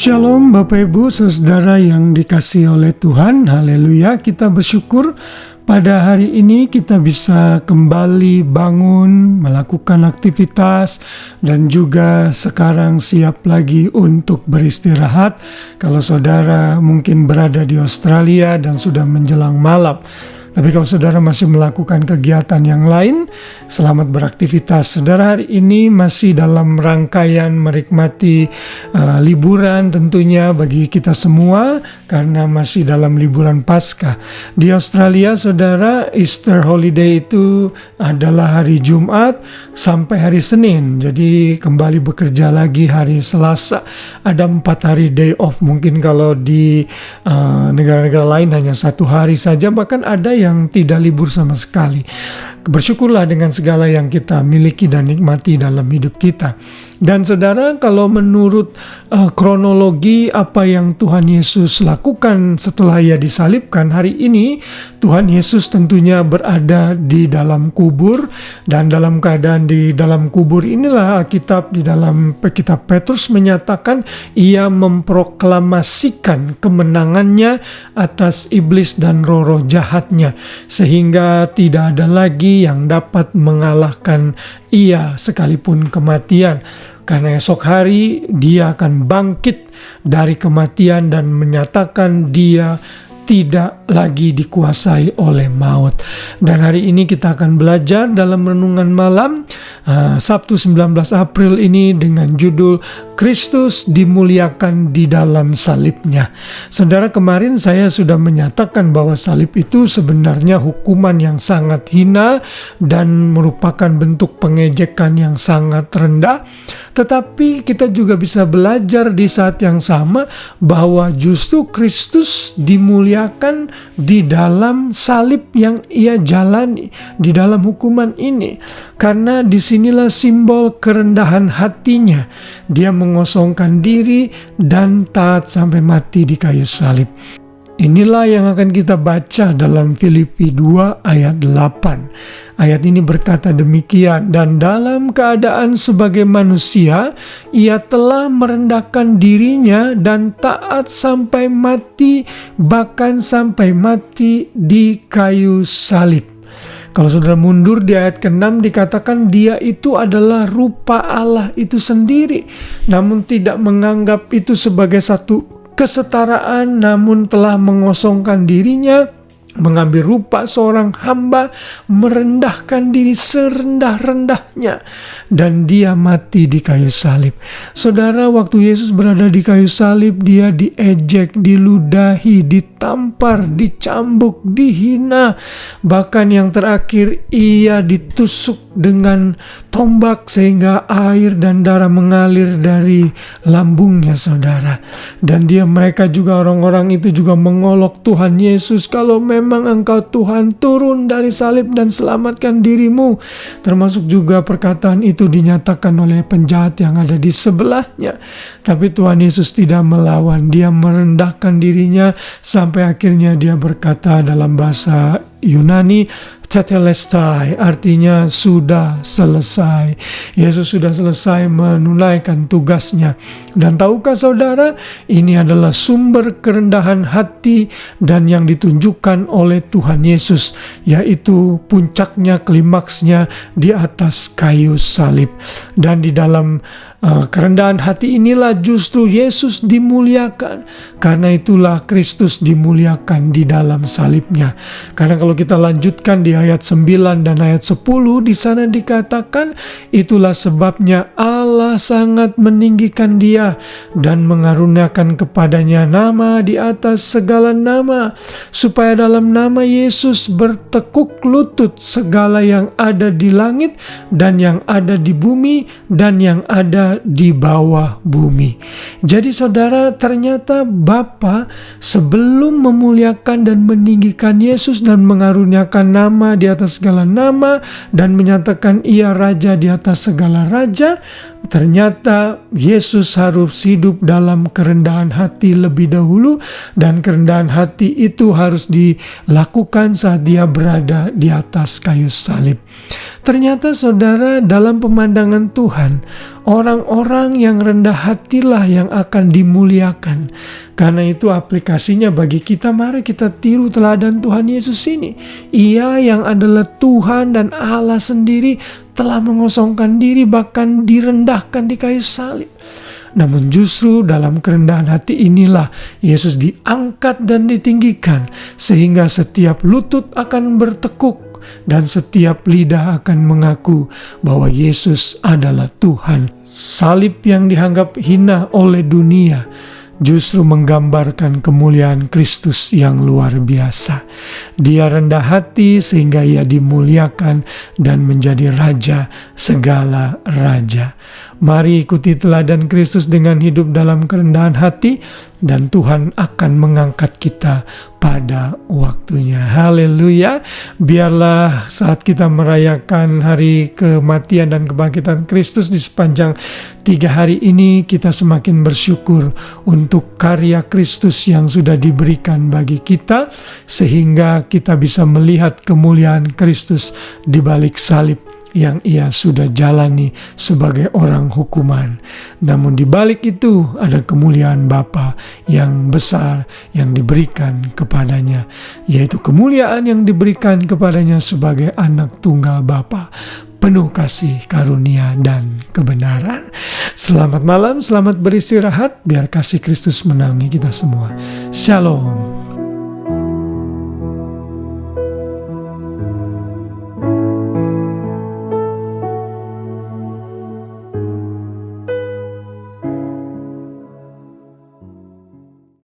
Shalom Bapak Ibu Saudara yang dikasihi oleh Tuhan. Haleluya, kita bersyukur pada hari ini kita bisa kembali bangun, melakukan aktivitas, dan juga sekarang siap lagi untuk beristirahat. Kalau saudara mungkin berada di Australia dan sudah menjelang malam, tapi kalau saudara masih melakukan kegiatan yang lain, selamat beraktivitas. Saudara, hari ini masih dalam rangkaian menikmati liburan tentunya bagi kita semua, karena masih dalam liburan Paskah. Di Australia, saudara, Easter holiday itu adalah hari Jumat sampai hari Senin. Jadi kembali bekerja lagi hari Selasa. Ada 4 hari day off. Mungkin kalau di negara-negara lain hanya 1 hari saja, bahkan ada yang tidak libur sama sekali. Bersyukurlah dengan segala yang kita miliki dan nikmati dalam hidup kita. Dan saudara, kalau menurut kronologi apa yang Tuhan Yesus lakukan setelah Ia disalibkan, hari ini Tuhan Yesus tentunya berada di dalam kubur, dan dalam keadaan di dalam kubur inilah Alkitab di dalam kitab Petrus menyatakan Ia memproklamasikan kemenangannya atas iblis dan roh-roh jahatnya, sehingga tidak ada lagi yang dapat mengalahkan Ia sekalipun kematian. Karena esok hari Dia akan bangkit dari kematian dan menyatakan Dia tidak lagi dikuasai oleh maut. Dan hari ini kita akan belajar dalam renungan malam Sabtu 19 April ini dengan judul Kristus dimuliakan di dalam salibnya. Saudara, kemarin saya sudah menyatakan bahwa salib itu sebenarnya hukuman yang sangat hina dan merupakan bentuk pengejekan yang sangat rendah. Tetapi kita juga bisa belajar di saat yang sama bahwa justru Kristus dimuliakan di dalam salib yang Ia jalani, di dalam hukuman ini. Karena disinilah simbol kerendahan hatinya. Dia mengosongkan diri dan taat sampai mati di kayu salib. Inilah yang akan kita baca dalam Filipi 2 ayat 8. Ayat ini berkata demikian, dan dalam keadaan sebagai manusia, Ia telah merendahkan dirinya dan taat sampai mati, bahkan sampai mati di kayu salib. Kalau saudara mundur di ayat ke-6 dikatakan Dia itu adalah rupa Allah itu sendiri, namun tidak menganggap itu sebagai satu kesetaraan, namun telah mengosongkan dirinya, mengambil rupa seorang hamba, merendahkan diri serendah-rendahnya, dan Dia mati di kayu salib. Saudara, waktu Yesus berada di kayu salib, Dia diejek, diludahi, ditampar, dicambuk, dihina. Bahkan yang terakhir Ia ditusuk dengan tombak sehingga air dan darah mengalir dari lambungnya, saudara. Dan mereka juga, orang-orang itu juga mengolok Tuhan Yesus, kalau memang Engkau Tuhan, turun dari salib dan selamatkan dirimu. Termasuk juga perkataan itu dinyatakan oleh penjahat yang ada di sebelahnya. Tapi Tuhan Yesus tidak melawan, Dia merendahkan dirinya sampai akhirnya Dia berkata dalam bahasa Yunani, tetelestai, artinya sudah selesai. Yesus sudah selesai menunaikan tugasnya. Dan tahukah saudara, ini adalah sumber kerendahan hati dan yang ditunjukkan oleh Tuhan Yesus, yaitu puncaknya, klimaksnya di atas kayu salib. Dan di dalam kerendahan hati inilah justru Yesus dimuliakan. Karena itulah Kristus dimuliakan di dalam salibnya. Karena kalau kita lanjutkan di ayat 9 dan ayat 10, di sana dikatakan, itulah sebabnya Allah sangat meninggikan Dia dan mengaruniakan kepadanya nama di atas segala nama, supaya dalam nama Yesus bertekuk lutut segala yang ada di langit dan yang ada di bumi dan yang ada di bawah bumi. Jadi saudara, ternyata Bapa sebelum memuliakan dan meninggikan Yesus dan mengaruniakan nama di atas segala nama dan menyatakan Ia raja di atas segala raja, Ternyata Yesus harus hidup dalam kerendahan hati lebih dahulu, dan kerendahan hati itu harus dilakukan saat dia berada di atas kayu salib. Ternyata saudara, dalam pemandangan Tuhan, orang-orang yang rendah hatilah yang akan dimuliakan. Karena itu aplikasinya bagi kita, mari kita tiru teladan Tuhan Yesus ini. Ia yang adalah Tuhan dan Allah sendiri telah mengosongkan diri, bahkan direndahkan di kayu salib. Namun justru dalam kerendahan hati inilah Yesus diangkat dan ditinggikan, sehingga setiap lutut akan bertekuk dan setiap lidah akan mengaku bahwa Yesus adalah Tuhan. Salib yang dianggap hina oleh dunia justru menggambarkan kemuliaan Kristus yang luar biasa. Dia rendah hati sehingga ia dimuliakan dan menjadi raja segala raja. Mari ikuti teladan Kristus dengan hidup dalam kerendahan hati, dan Tuhan akan mengangkat kita pada waktunya. Haleluya. Biarlah saat kita merayakan hari kematian dan kebangkitan Kristus di sepanjang 3 hari ini, kita semakin bersyukur untuk karya Kristus yang sudah diberikan bagi kita, sehingga kita bisa melihat kemuliaan Kristus di balik salib yang ia sudah jalani sebagai orang hukuman. Namun di balik itu ada kemuliaan Bapa yang besar yang diberikan kepadanya, yaitu kemuliaan yang diberikan kepadanya sebagai anak tunggal Bapa, penuh kasih, karunia, dan kebenaran. Selamat malam, selamat beristirahat, biar kasih Kristus menangi kita semua. Shalom.